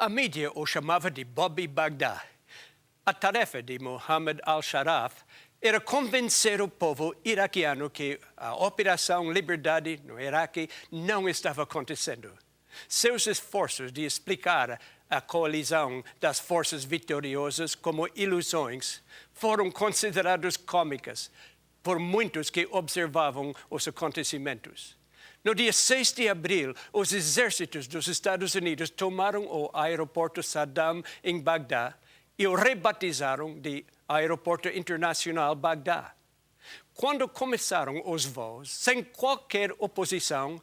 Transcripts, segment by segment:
A mídia o chamava de Bobby Baghdad. A tarefa de Mohammed al-Sharaf era convencer o povo iraquiano que a Operação Liberdade no Iraque não estava acontecendo. Seus esforços de explicar a coalizão das forças vitoriosas como ilusões foram considerados cômicas por muitos que observavam os acontecimentos. No dia 6 de abril, os exércitos dos Estados Unidos tomaram o aeroporto Saddam em Bagdá e o rebatizaram de Aeroporto Internacional Bagdá. Quando começaram os voos, sem qualquer oposição,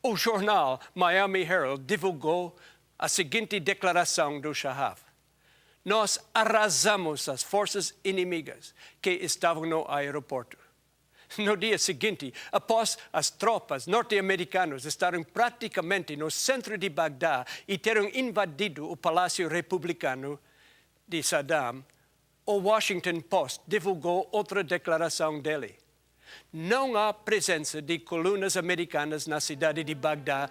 o jornal Miami Herald divulgou a seguinte declaração do Sharaf: "Nós arrasamos as forças inimigas que estavam no aeroporto." No dia seguinte, após as tropas norte-americanas estarem praticamente no centro de Bagdá e terem invadido o Palácio Republicano de Saddam, o Washington Post divulgou outra declaração dele: "Não há presença de colunas americanas na cidade de Bagdá.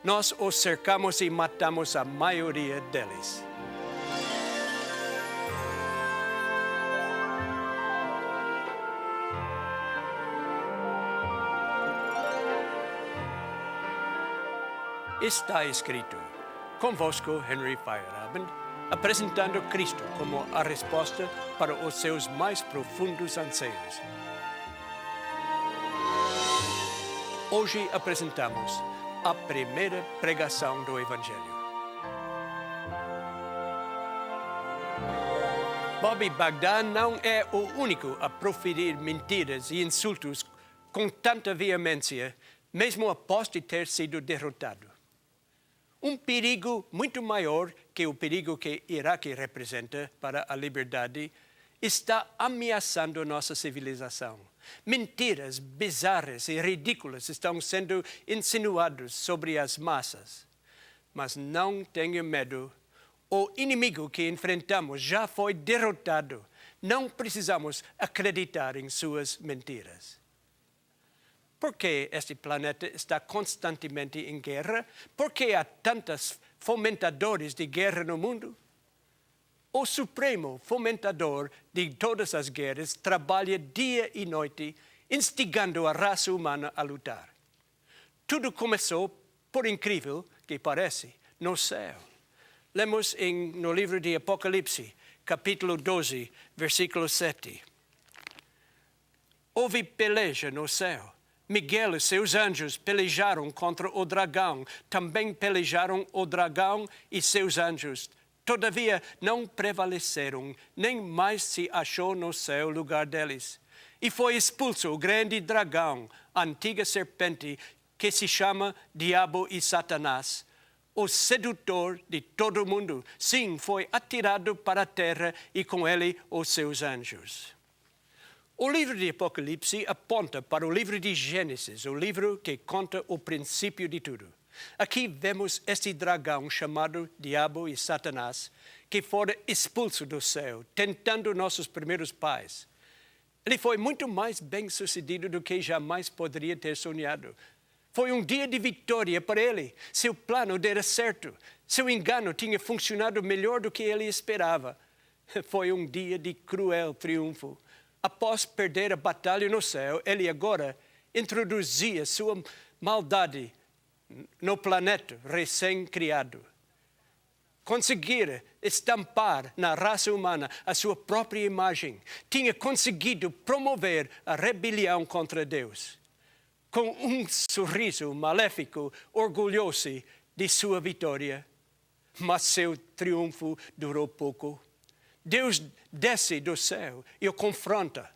Nós os cercamos e matamos a maioria deles." Está escrito: convosco Henry Feyerabend, apresentando Cristo como a resposta para os seus mais profundos anseios. Hoje apresentamos a primeira pregação do Evangelho. Bobby Baghdad não é o único a proferir mentiras e insultos com tanta veemência, mesmo após de ter sido derrotado. Um perigo muito maior que o perigo que Iraque representa para a liberdade está ameaçando nossa civilização. Mentiras bizarras e ridículas estão sendo insinuadas sobre as massas. Mas não tenha medo. O inimigo que enfrentamos já foi derrotado. Não precisamos acreditar em suas mentiras. Por que este planeta está constantemente em guerra? Por que há tantos fomentadores de guerra no mundo? O supremo fomentador de todas as guerras trabalha dia e noite, instigando a raça humana a lutar. Tudo começou, por incrível que pareça, no céu. Lemos no livro de Apocalipse, capítulo 12, versículo 7. Houve peleja no céu. Miguel e seus anjos pelejaram contra o dragão. Também pelejaram o dragão e seus anjos. Todavia não prevaleceram, nem mais se achou no céu lugar deles. E foi expulso o grande dragão, a antiga serpente, que se chama Diabo e Satanás, o sedutor de todo o mundo. Sim, foi atirado para a terra e com ele os seus anjos. O livro de Apocalipse aponta para o livro de Gênesis, o livro que conta o princípio de tudo. Aqui vemos este dragão chamado Diabo e Satanás, que fora expulso do céu, tentando nossos primeiros pais. Ele foi muito mais bem-sucedido do que jamais poderia ter sonhado. Foi um dia de vitória para ele. Seu plano dera certo. Seu engano tinha funcionado melhor do que ele esperava. Foi um dia de cruel triunfo. Após perder a batalha no céu, ele agora introduzia sua maldade no planeta recém-criado. Conseguira estampar na raça humana a sua própria imagem. Tinha conseguido promover a rebelião contra Deus. Com um sorriso maléfico, orgulhou-se de sua vitória. Mas seu triunfo durou pouco. Deus desce do céu e o confronta.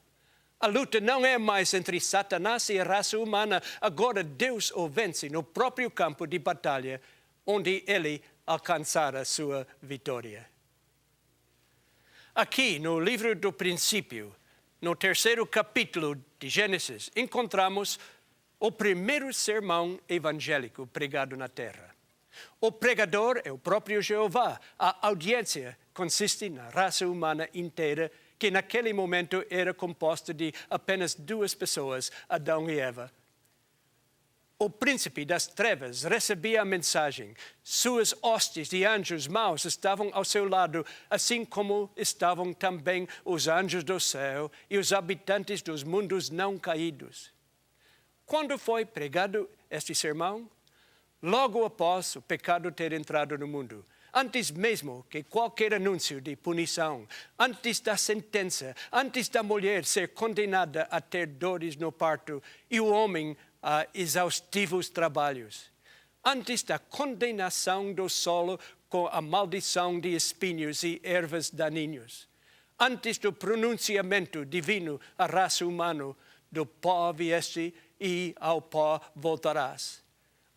A luta não é mais entre Satanás e a raça humana. Agora Deus o vence no próprio campo de batalha, onde ele alcançara sua vitória. Aqui, no livro do princípio, no terceiro capítulo de Gênesis, encontramos o primeiro sermão evangélico pregado na terra. O pregador é o próprio Jeová. A audiência consiste na raça humana inteira, que naquele momento era composta de apenas duas pessoas, Adão e Eva. O príncipe das trevas recebia a mensagem. Suas hostes de anjos maus estavam ao seu lado, assim como estavam também os anjos do céu e os habitantes dos mundos não caídos. Quando foi pregado este sermão? Logo após o pecado ter entrado no mundo. Antes mesmo que qualquer anúncio de punição, antes da sentença, antes da mulher ser condenada a ter dores no parto e o homem a exaustivos trabalhos, antes da condenação do solo com a maldição de espinhos e ervas daninhos, antes do pronunciamento divino à raça humana, do pó vieste e ao pó voltarás.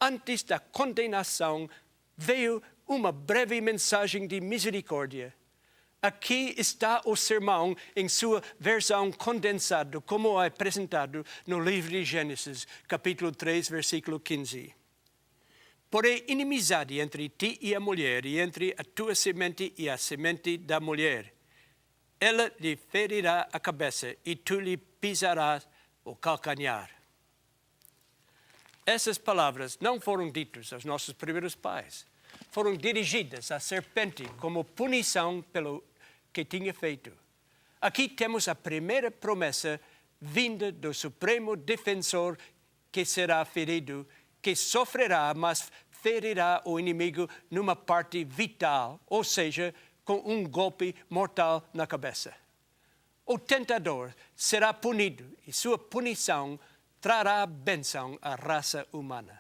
Antes da condenação veio uma breve mensagem de misericórdia. Aqui está o sermão em sua versão condensada, como é apresentado no livro de Gênesis, capítulo 3, versículo 15. Porém, inimizade entre ti e a mulher, e entre a tua semente e a semente da mulher. Ela lhe ferirá a cabeça, e tu lhe pisarás o calcanhar. Essas palavras não foram ditas aos nossos primeiros pais. Foram dirigidas à serpente como punição pelo que tinha feito. Aqui temos a primeira promessa vinda do Supremo Defensor que será ferido, que sofrerá, mas ferirá o inimigo numa parte vital, ou seja, com um golpe mortal na cabeça. O tentador será punido e sua punição trará bênção à raça humana.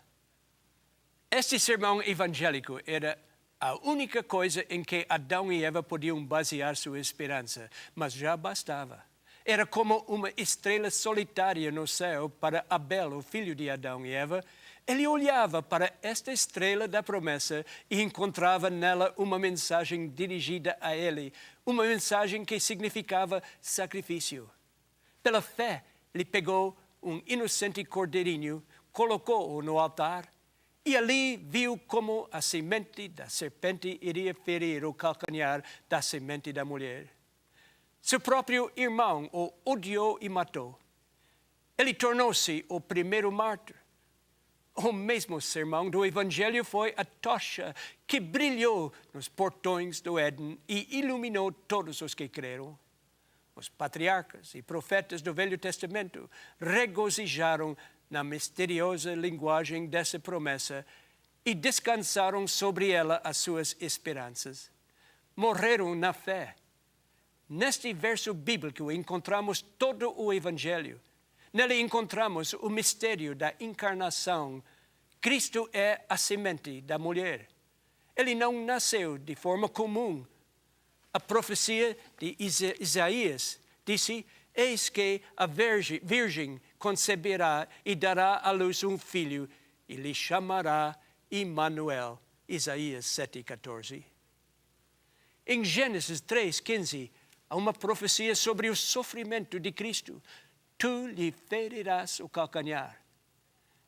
Este sermão evangélico era a única coisa em que Adão e Eva podiam basear sua esperança, mas já bastava. Era como uma estrela solitária no céu para Abel, o filho de Adão e Eva. Ele olhava para esta estrela da promessa e encontrava nela uma mensagem dirigida a ele, uma mensagem que significava sacrifício. Pela fé, ele pegou um inocente cordeirinho, colocou-o no altar, e ali viu como a semente da serpente iria ferir o calcanhar da semente da mulher. Seu próprio irmão o odiou e matou. Ele tornou-se o primeiro mártir. O mesmo sermão do Evangelho foi a tocha que brilhou nos portões do Éden e iluminou todos os que creram. Os patriarcas e profetas do Velho Testamento regozijaram na misteriosa linguagem dessa promessa e descansaram sobre ela as suas esperanças. Morreram na fé. Neste verso bíblico encontramos todo o Evangelho. Nele encontramos o mistério da encarnação. Cristo é a semente da mulher. Ele não nasceu de forma comum. A profecia de Isaías disse: eis que a virgem conceberá e dará à luz um filho, e lhe chamará Immanuel. Isaías 7,14. Em Gênesis 3,15, há uma profecia sobre o sofrimento de Cristo. Tu lhe ferirás o calcanhar.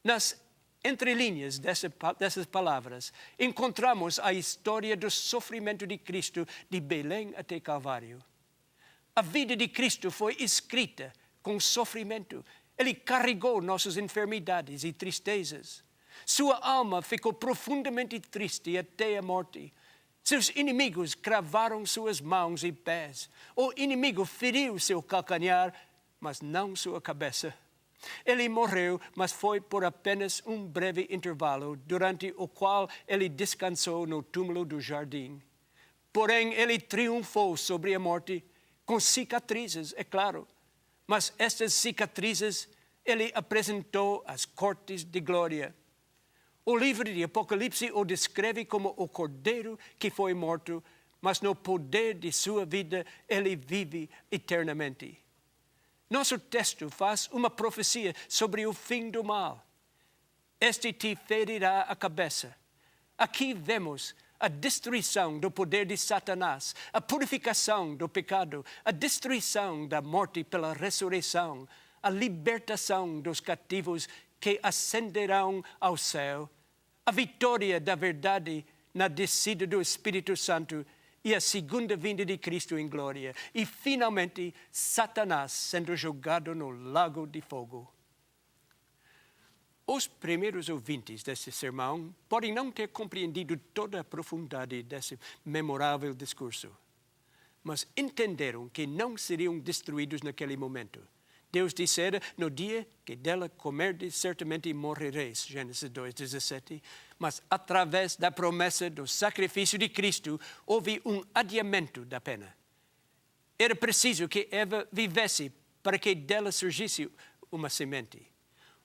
Nas entrelinhas dessas palavras, encontramos a história do sofrimento de Cristo de Belém até Calvário. A vida de Cristo foi escrita com sofrimento. Ele carregou nossas enfermidades e tristezas. Sua alma ficou profundamente triste até a morte. Seus inimigos cravaram suas mãos e pés. O inimigo feriu seu calcanhar, mas não sua cabeça. Ele morreu, mas foi por apenas um breve intervalo, durante o qual ele descansou no túmulo do jardim. Porém, ele triunfou sobre a morte, com cicatrizes, é claro. Mas estas cicatrizes ele apresentou às cortes de glória. O livro de Apocalipse o descreve como o cordeiro que foi morto, mas no poder de sua vida ele vive eternamente. Nosso texto faz uma profecia sobre o fim do mal. Este te ferirá a cabeça. Aqui vemos a destruição do poder de Satanás, a purificação do pecado, a destruição da morte pela ressurreição, a libertação dos cativos que ascenderão ao céu, a vitória da verdade na descida do Espírito Santo e a segunda vinda de Cristo em glória. E, finalmente, Satanás sendo jogado no lago de fogo. Os primeiros ouvintes desse sermão podem não ter compreendido toda a profundidade desse memorável discurso, mas entenderam que não seriam destruídos naquele momento. Deus dissera, no dia que dela comerdes, certamente morrereis, Gênesis 2:17. Mas através da promessa do sacrifício de Cristo, houve um adiamento da pena. Era preciso que Eva vivesse para que dela surgisse uma semente.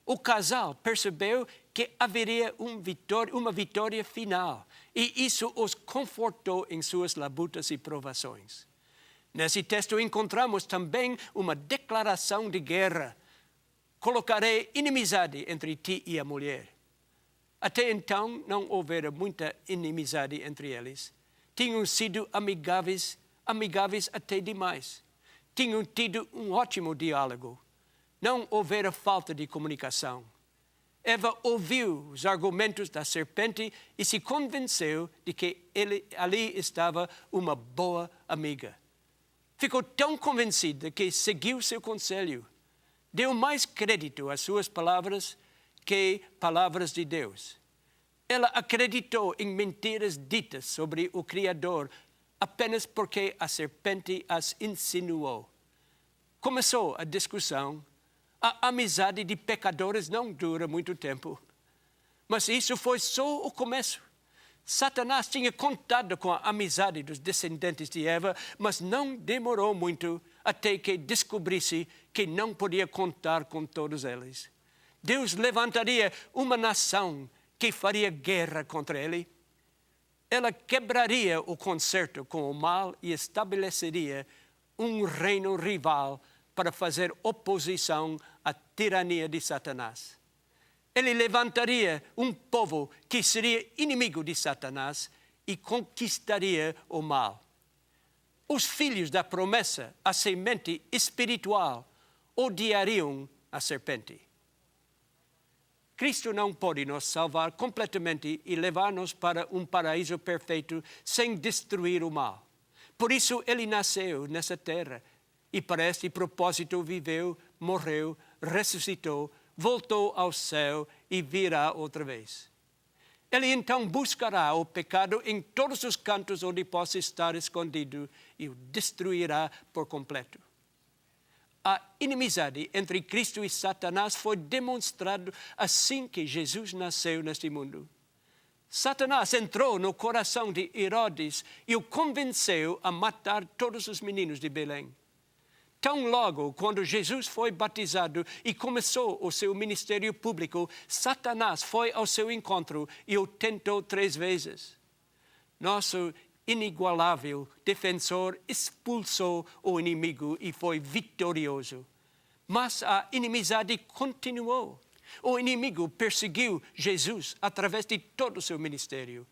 O casal percebeu que haveria uma vitória final, e isso os confortou em suas labutas e provações. Nesse texto encontramos também uma declaração de guerra. Colocarei inimizade entre ti e a mulher. Até então não houvera muita inimizade entre eles. Tinham sido amigáveis até demais. Tinham tido um ótimo diálogo. Não houvera falta de comunicação. Eva ouviu os argumentos da serpente e se convenceu de que ali estava uma boa amiga. Ficou tão convencida que seguiu seu conselho. Deu mais crédito às suas palavras que palavras de Deus. Ela acreditou em mentiras ditas sobre o Criador apenas porque a serpente as insinuou. Começou a discussão. A amizade de pecadores não dura muito tempo. Mas isso foi só o começo. Satanás tinha contado com a amizade dos descendentes de Eva, mas não demorou muito até que descobrisse que não podia contar com todos eles. Deus levantaria uma nação que faria guerra contra ele. Ela quebraria o concerto com o mal e estabeleceria um reino rival para fazer oposição à tirania de Satanás. Ele levantaria um povo que seria inimigo de Satanás e conquistaria o mal. Os filhos da promessa, a semente espiritual, odiariam a serpente. Cristo não pode nos salvar completamente e levar-nos para um paraíso perfeito sem destruir o mal. Por isso ele nasceu nessa terra e para este propósito viveu, morreu, ressuscitou, voltou ao céu e virá outra vez. Ele então buscará o pecado em todos os cantos onde possa estar escondido e o destruirá por completo. A inimizade entre Cristo e Satanás foi demonstrada assim que Jesus nasceu neste mundo. Satanás entrou no coração de Herodes e o convenceu a matar todos os meninos de Belém. Tão logo quando Jesus foi batizado e começou o seu ministério público, Satanás foi ao seu encontro e o tentou 3 vezes. Nosso inigualável defensor expulsou o inimigo e foi vitorioso. Mas a inimizade continuou. O inimigo perseguiu Jesus através de todo o seu ministério.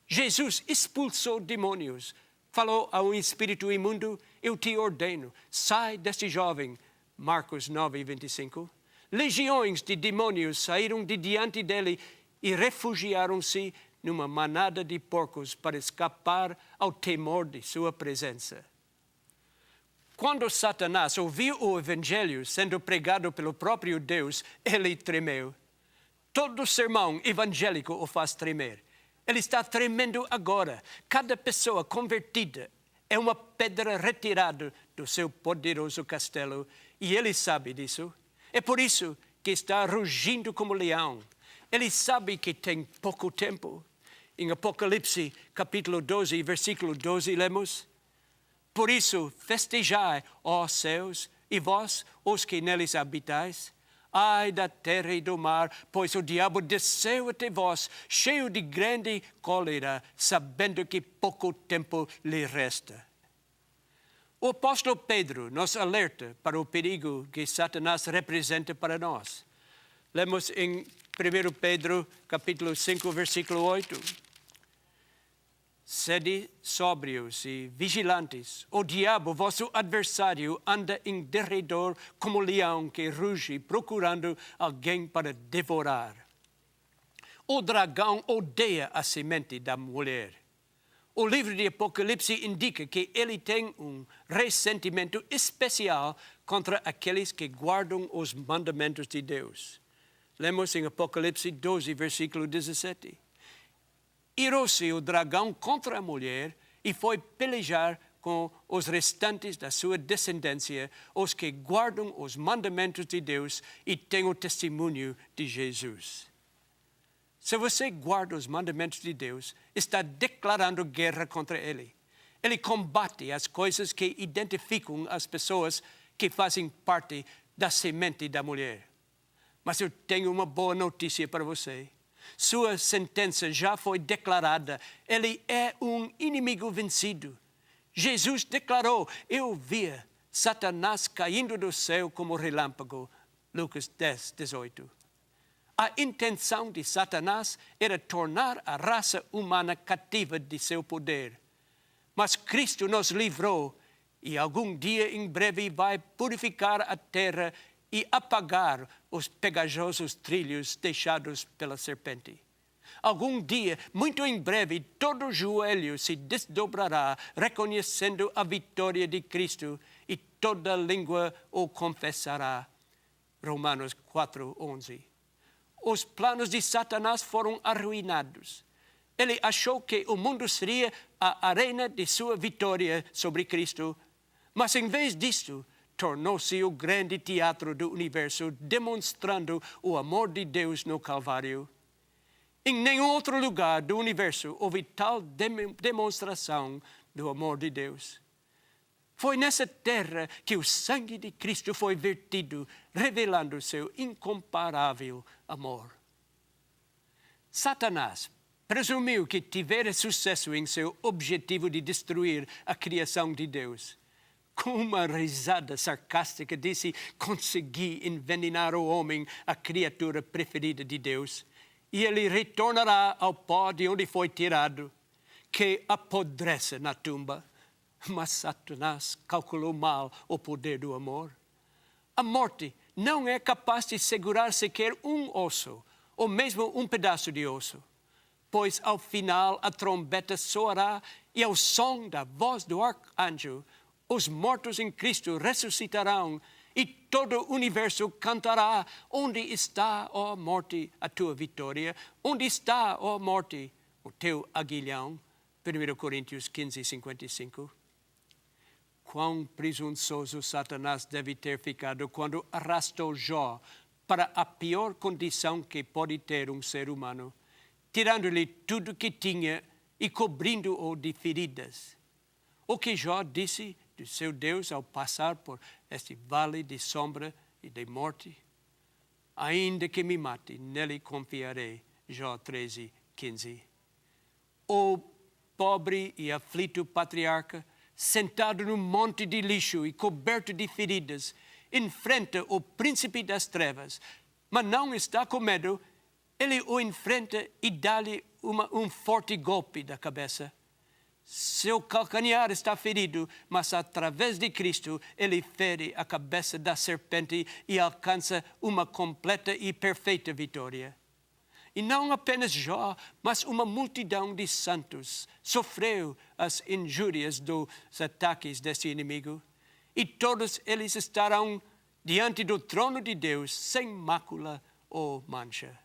Jesus expulsou demônios. Falou a um espírito imundo, eu te ordeno, sai deste jovem. Marcos 9:25. Legiões de demônios saíram de diante dele e refugiaram-se numa manada de porcos para escapar ao temor de sua presença. Quando Satanás ouviu o evangelho sendo pregado pelo próprio Deus, ele tremeu. Todo sermão evangélico o faz tremer. Ele está tremendo agora. Cada pessoa convertida é uma pedra retirada do seu poderoso castelo. E ele sabe disso. É por isso que está rugindo como leão. Ele sabe que tem pouco tempo. Em Apocalipse, capítulo 12, versículo 12, lemos: Por isso, festejai, ó céus, e vós, os que neles habitais. Ai da terra e do mar, pois o diabo desceu até vós, cheio de grande cólera, sabendo que pouco tempo lhe resta. O apóstolo Pedro nos alerta para o perigo que Satanás representa para nós. Lemos em 1 Pedro, capítulo 5, versículo 8. Sede sóbrios e vigilantes. O diabo, vosso adversário, anda em derredor como leão que ruge, procurando alguém para devorar. O dragão odeia a semente da mulher. O livro de Apocalipse indica que ele tem um ressentimento especial contra aqueles que guardam os mandamentos de Deus. Lemos em Apocalipse 12, versículo 17. Irou-se o dragão contra a mulher e foi pelejar com os restantes da sua descendência, os que guardam os mandamentos de Deus e têm o testemunho de Jesus. Se você guarda os mandamentos de Deus, está declarando guerra contra ele. Ele combate as coisas que identificam as pessoas que fazem parte da semente da mulher. Mas eu tenho uma boa notícia para você. Sua sentença já foi declarada. Ele é um inimigo vencido. Jesus declarou: eu via Satanás caindo do céu como relâmpago. Lucas 10, 18. A intenção de Satanás era tornar a raça humana cativa de seu poder. Mas Cristo nos livrou e algum dia em breve vai purificar a terra e apagar os pegajosos trilhos deixados pela serpente. Algum dia, muito em breve, todo joelho se desdobrará, reconhecendo a vitória de Cristo, e toda língua o confessará. Romanos 4, 11. Os planos de Satanás foram arruinados. Ele achou que o mundo seria a arena de sua vitória sobre Cristo, mas em vez disso, tornou-se o grande teatro do universo, demonstrando o amor de Deus no Calvário. Em nenhum outro lugar do universo houve tal demonstração do amor de Deus. Foi nessa terra que o sangue de Cristo foi vertido, revelando seu incomparável amor. Satanás presumiu que tivera sucesso em seu objetivo de destruir a criação de Deus. Com uma risada sarcástica disse: consegui envenenar o homem, a criatura preferida de Deus, e ele retornará ao pó de onde foi tirado, que apodrece na tumba. Mas Satanás calculou mal o poder do amor. A morte não é capaz de segurar sequer um osso, ou mesmo um pedaço de osso, pois ao final a trombeta soará e ao som da voz do arcanjo, os mortos em Cristo ressuscitarão e todo o universo cantará: onde está, ó morte, a tua vitória? Onde está, ó morte, o teu aguilhão? 1 Coríntios 15, 55. Quão presunçoso Satanás deve ter ficado quando arrastou Jó para a pior condição que pode ter um ser humano, tirando-lhe tudo que tinha e cobrindo-o de feridas. O que Jó disse de seu Deus ao passar por este vale de sombra e de morte? Ainda que me mate, nele confiarei. Jó 13, 15. O pobre e aflito patriarca, sentado num monte de lixo e coberto de feridas, enfrenta o príncipe das trevas, mas não está com medo. Ele o enfrenta e dá-lhe um forte golpe da cabeça. Seu calcanhar está ferido, mas através de Cristo ele fere a cabeça da serpente e alcança uma completa e perfeita vitória. E não apenas Jó, mas uma multidão de santos sofreu as injúrias dos ataques desse inimigo. E todos eles estarão diante do trono de Deus sem mácula ou mancha.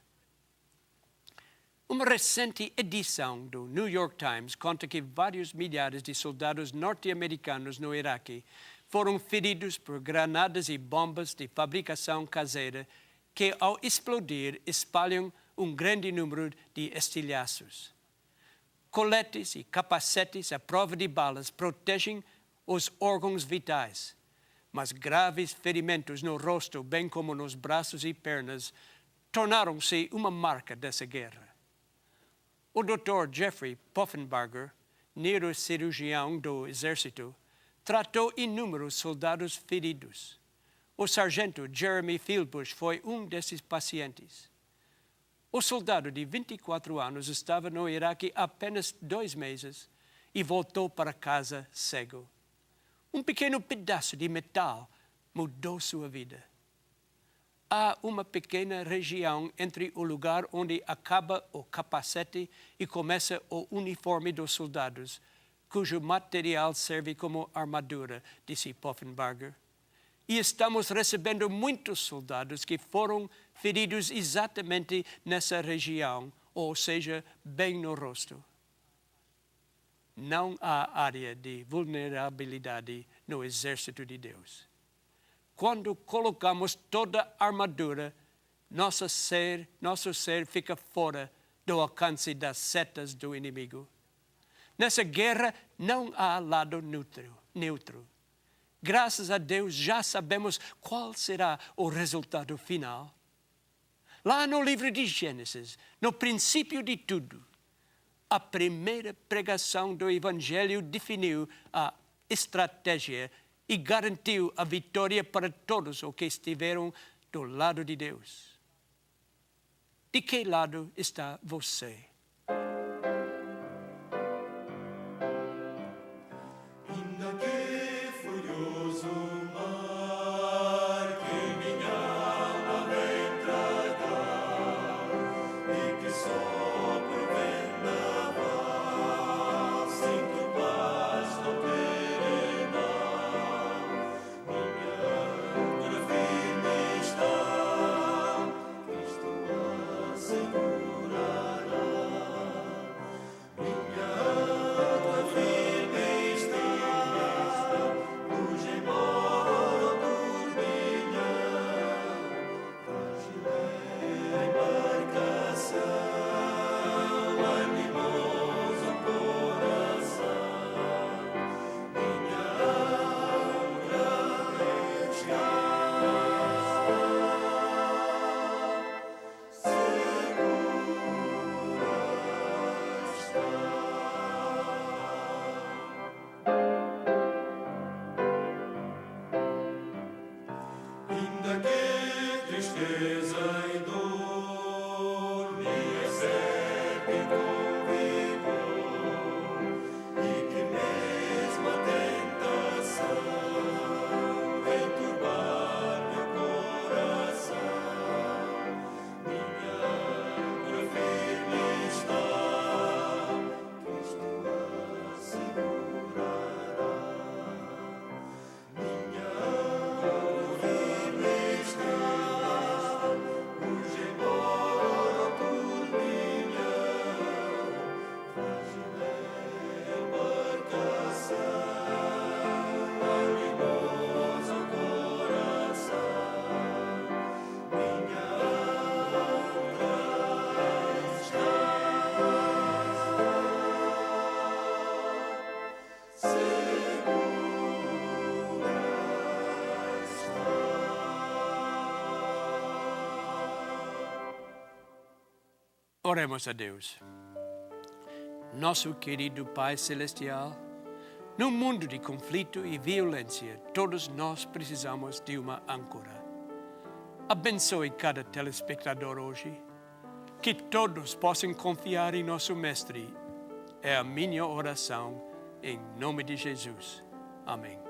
Uma recente edição do New York Times conta que vários milhares de soldados norte-americanos no Iraque foram feridos por granadas e bombas de fabricação caseira que, ao explodir, espalham um grande número de estilhaços. Coletes e capacetes à prova de balas protegem os órgãos vitais, mas graves ferimentos no rosto, bem como nos braços e pernas, tornaram-se uma marca dessa guerra. O Dr. Jeffrey Poffenbarger, neurocirurgião do Exército, tratou inúmeros soldados feridos. O sargento Jeremy Fieldbush foi um desses pacientes. O soldado de 24 anos estava no Iraque há apenas 2 meses e voltou para casa cego. Um pequeno pedaço de metal mudou sua vida. Há uma pequena região entre o lugar onde acaba o capacete e começa o uniforme dos soldados, cujo material serve como armadura, disse Poffenbarger. E estamos recebendo muitos soldados que foram feridos exatamente nessa região, ou seja, bem no rosto. Não há área de vulnerabilidade no exército de Deus. Quando colocamos toda a armadura, nosso ser fica fora do alcance das setas do inimigo. Nessa guerra não há lado neutro. Graças a Deus já sabemos qual será o resultado final. Lá no livro de Gênesis, no princípio de tudo, a primeira pregação do Evangelho definiu a estratégia e garantiu a vitória para todos os que estiveram do lado de Deus. De que lado está você? Oremos a Deus. Nosso querido Pai Celestial, num mundo de conflito e violência, todos nós precisamos de uma âncora. Abençoe cada telespectador hoje, que todos possam confiar em nosso Mestre. É a minha oração, em nome de Jesus. Amém.